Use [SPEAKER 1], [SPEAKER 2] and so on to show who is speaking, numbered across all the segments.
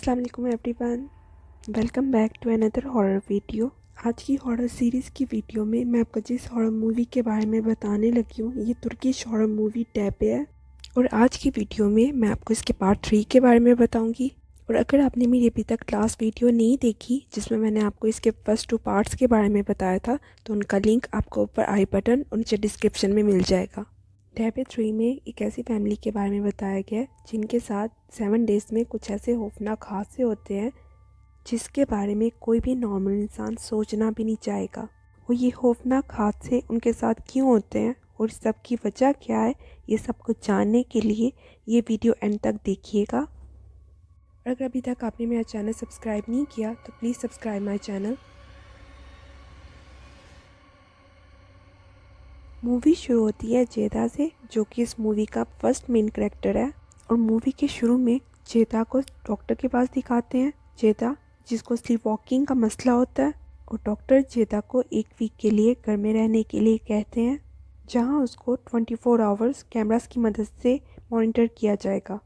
[SPEAKER 1] अस्सलाम वालेकुम everyone, welcome back to another horror video. आज की हॉरर सीरीज़ की वीडियो में मैं आपको जिस हॉरर मूवी के बारे में बताने लगी हूँ ये तुर्किश हॉरर मूवी टैबे है। और आज की वीडियो में मैं आपको इसके पार्ट 3 के बारे में बताऊँगी। और अगर आपने मेरी अभी तक लास्ट वीडियो नहीं देखी जिसमें मैंने आपको इसके फर्स्ट 2 पार्ट्स के बारे में बताया था तो उनका लिंक आपको ऊपर आई बटन और नीचे डिस्क्रिप्शन में मिल जाएगा। टैबे 3 में एक ऐसी फैमिली के बारे में बताया गया है जिनके साथ 7 डेज़ में कुछ ऐसे खौफनाक हादसे होते हैं जिसके बारे में कोई भी नॉर्मल इंसान सोचना भी नहीं चाहेगा। और ये खौफनाक हादसे उनके साथ क्यों होते हैं और इस सब की वजह क्या है, ये सब कुछ जानने के लिए ये वीडियो एंड तक देखिएगा। और अगर अभी तक आपने मेरा चैनल सब्सक्राइब नहीं किया तो please subscribe my channel. Movie शुरू होती है जेदा से, जो कि इस मूवी का फर्स्ट मेन कैरेक्टर है। और मूवी के शुरू में जेदा को डॉक्टर के पास दिखाते हैं। जेदा जिसको स्लीप वॉकिंग का मसला होता है और डॉक्टर जेदा को 1 वीक के लिए घर में रहने के लिए कहते हैं, जहां उसको 24 आवर्स कैमरास की मदद से मॉनिटर किया जाएगा।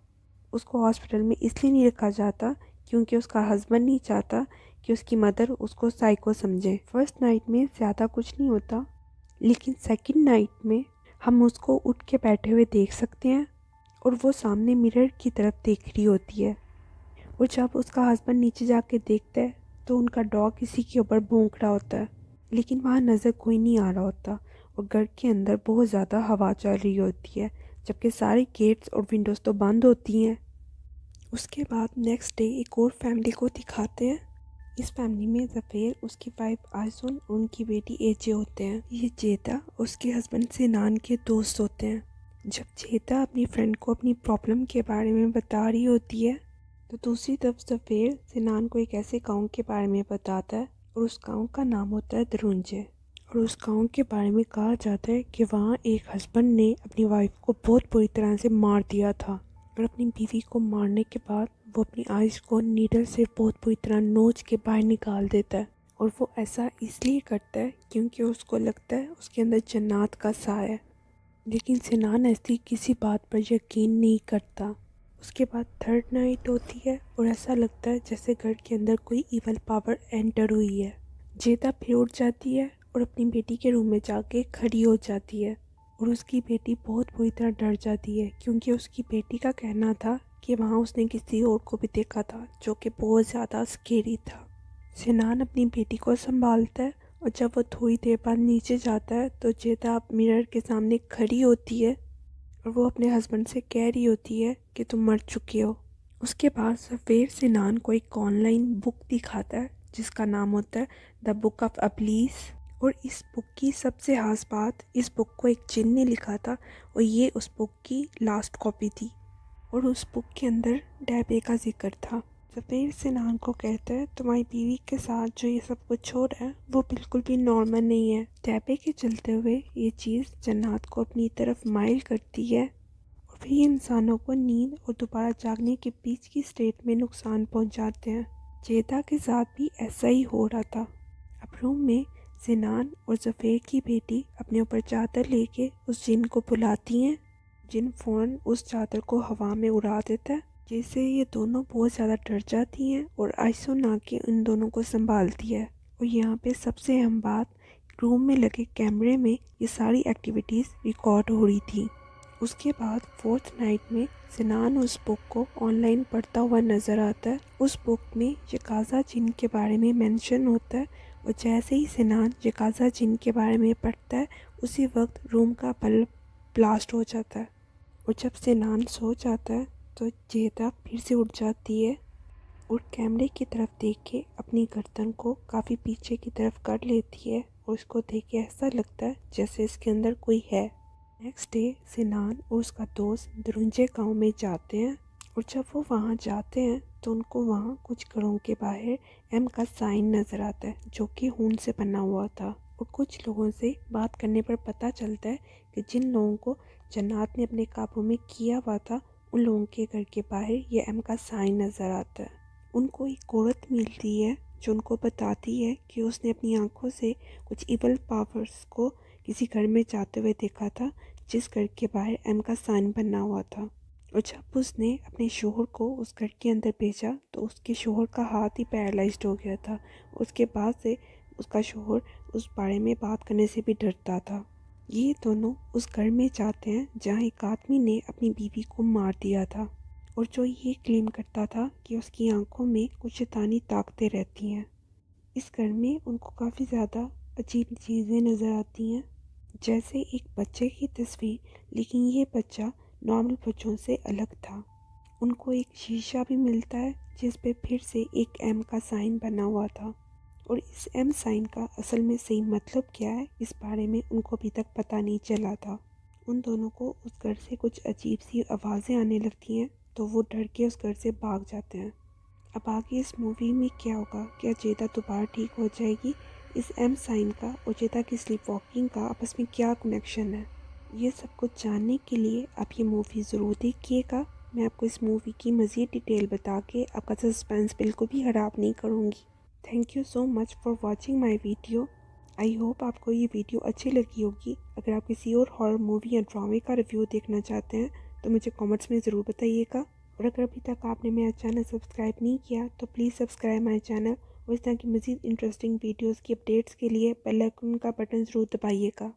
[SPEAKER 1] उसको हॉस्पिटल में इसलिए नहीं रखा जाता क्योंकि उसका हस्बैंड नहीं चाहता कि उसकी मदर उसको साइको समझे। फर्स्ट नाइट में ज़्यादा कुछ नहीं होता, लेकिन सेकंड नाइट में हम उसको उठ के बैठे हुए देख सकते हैं और वो सामने मिरर की तरफ देख रही होती है। और जब उसका हस्बैंड नीचे जाके देखता है तो उनका डॉग किसी के ऊपर भौंक रहा होता है, लेकिन वहाँ नज़र कोई नहीं आ रहा होता और घर के अंदर बहुत ज़्यादा हवा चल रही होती है, जबकि सारे गेट्स और विंडोज़ तो बंद होती हैं। उसके बाद नेक्स्ट डे एक और फैमिली को दिखाते हैं। इस फैमिली में ज़फेर, उसकी वाइफ आयसुन और उनकी बेटी एजे होते हैं। ये जेदा उसके हस्बैंड सिनान के दोस्त होते हैं। जब जेदा अपनी फ्रेंड को अपनी प्रॉब्लम के बारे में बता रही होती है तो दूसरी तरफ ज़फेर सिनान को एक ऐसे गांव के बारे में बताता है और उस गांव का नाम होता है दरुंजे। और उस गांव के बारे में कहा जाता है कि वहाँ एक हस्बैंड ने अपनी वाइफ को बहुत बुरी तरह से मार दिया था और अपनी बीवी को मारने के बाद वो अपनी आइज़ को नीडल से बहुत बुरी तरह नोच के बाहर निकाल देता है। और वो ऐसा इसलिए करता है क्योंकि उसको लगता है उसके अंदर जन्नत का साया है। लेकिन सिनान ऐसी किसी बात पर यकीन नहीं करता। उसके बाद थर्ड नाइट होती है और ऐसा लगता है जैसे घर के अंदर कोई इवल पावर एंटर हुई है। जेदा फिर उठ जाती है और अपनी बेटी के रूम में जाके खड़ी हो जाती है और उसकी बेटी बहुत बुरी तरह डर जाती है क्योंकि उसकी बेटी का कहना था कि वहाँ उसने किसी और को भी देखा था जो कि बहुत ज़्यादा स्केरी था। सिनान अपनी बेटी को संभालता है और जब वो थोड़ी देर बाद नीचे जाता है तो जेदा मिरर के सामने खड़ी होती है और वो अपने हस्बैंड से कह रही होती है कि तुम मर चुके हो। उसके बाद सफ़ेर सिनान को एक ऑनलाइन बुक दिखाता है जिसका नाम होता है द बुक ऑफ अबलीस। और इस बुक की सबसे खास बात, इस बुक को एक जिन ने लिखा था और ये उस बुक की लास्ट कॉपी थी और उस बुक के अंदर डैबे का जिक्र था। सफ़ेर सिनान को कहता है तुम्हारी बीवी के साथ जो ये सब कुछ हो रहा है वो बिल्कुल भी नॉर्मल नहीं है। डैबे के चलते हुए ये चीज़ जन्नत को अपनी तरफ माइल करती है और फिर इंसानों को नींद और दोबारा जागने के बीच की स्टेट में नुकसान पहुंचाते हैं। जेदा के साथ भी ऐसा ही हो रहा था। अब रूम में सिनान और ज़फेर की बेटी अपने ऊपर चादर लेके उस जिन को बुलाती हैं। जिन फ़ौरन उस चादर को हवा में उड़ा देता है, जिससे ये दोनों बहुत ज़्यादा डर जाती हैं और आइसुन आके इन दोनों को संभालती है। और यहाँ पे सबसे अहम बात, रूम में लगे कैमरे में ये सारी एक्टिविटीज़ रिकॉर्ड हो रही थी। उसके बाद फोर्थ नाइट में सिनान उस बुक को ऑनलाइन पढ़ता हुआ नज़र आता है। उस बुक में यकाज़ा जिन के बारे में मेंशन होता है और जैसे ही सिनान यकाज़ा जिन के बारे में पढ़ता है उसी वक्त रूम का बल्ब ब्लास्ट हो जाता है। और जब सिनान सो जाता है तो जेदा फिर से उठ जाती है और कैमरे की तरफ देख के अपनी गर्दन को काफ़ी पीछे की तरफ कर लेती है और उसको देख के ऐसा लगता है जैसे इसके अंदर कोई है। नेक्स्ट डे सिनान और उसका दोस्त दरुंजे गांव में जाते हैं और जब वो वहाँ जाते हैं तो उनको वहाँ कुछ घरों के बाहर एम का साइन नज़र आता है जो कि खून से बना हुआ था। और कुछ लोगों से बात करने पर पता चलता है कि जिन लोगों को जन्नत ने अपने काबू में किया हुआ था उन लोगों के घर के बाहर ये एम का साइन नज़र आता है। उनको एक औरत मिलती है जो उनको बताती है कि उसने अपनी आंखों से कुछ इवल पावर्स को किसी घर में जाते हुए देखा था जिस घर के बाहर एम का साइन बना हुआ था। और जब उसने अपने शोहर को उस घर के अंदर भेजा तो उसके शोहर का हाथ ही पैरालाइज्ड हो गया था। उसके बाद से उसका शोहर उस बारे में बात करने से भी डरता था। ये दोनों उस घर में जाते हैं जहाँ एक आदमी ने अपनी बीवी को मार दिया था और जो ये क्लेम करता था कि उसकी आंखों में कुछ शैतानी ताकतें रहती हैं। इस घर में उनको काफ़ी ज़्यादा अजीब चीज़ें नज़र आती हैं, जैसे एक बच्चे की तस्वीर, लेकिन ये बच्चा नॉर्मल बच्चों से अलग था। उनको एक शीशा भी मिलता है जिस पे फिर से एक एम का साइन बना हुआ था और इस एम साइन का असल में सही मतलब क्या है इस बारे में उनको अभी तक पता नहीं चला था। उन दोनों को उस घर से कुछ अजीब सी आवाज़ें आने लगती हैं तो वो डर के उस घर से भाग जाते हैं। अब आगे इस मूवी में क्या होगा, क्या जेदा दोबारा ठीक हो जाएगी, इस एम साइन का और जेदा की स्लीप वॉकिंग का आपस में क्या कनेक्शन है, ये सब कुछ जानने के लिए आप ये मूवी ज़रूर देखिएगा। मैं आपको इस मूवी की मज़ीद डिटेल बता के आपका सस्पेंस बिल्कुल भी ख़राब नहीं करूँगी। Thank you so much for watching my video. I hope आपको ये वीडियो अच्छी लगी होगी। अगर आप किसी और हॉरर मूवी या ड्रामे का रिव्यू देखना चाहते हैं तो मुझे कमेंट्स में ज़रूर बताइएगा। और अगर अभी तक आपने मेरा चैनल सब्सक्राइब नहीं किया तो प्लीज़ सब्सक्राइब माई चैनल और इस तरह की मज़ीद इंटरेस्टिंग वीडियोज़ की अपडेट्स के लिए बेल आइकन का बटन ज़रूर दबाइएगा।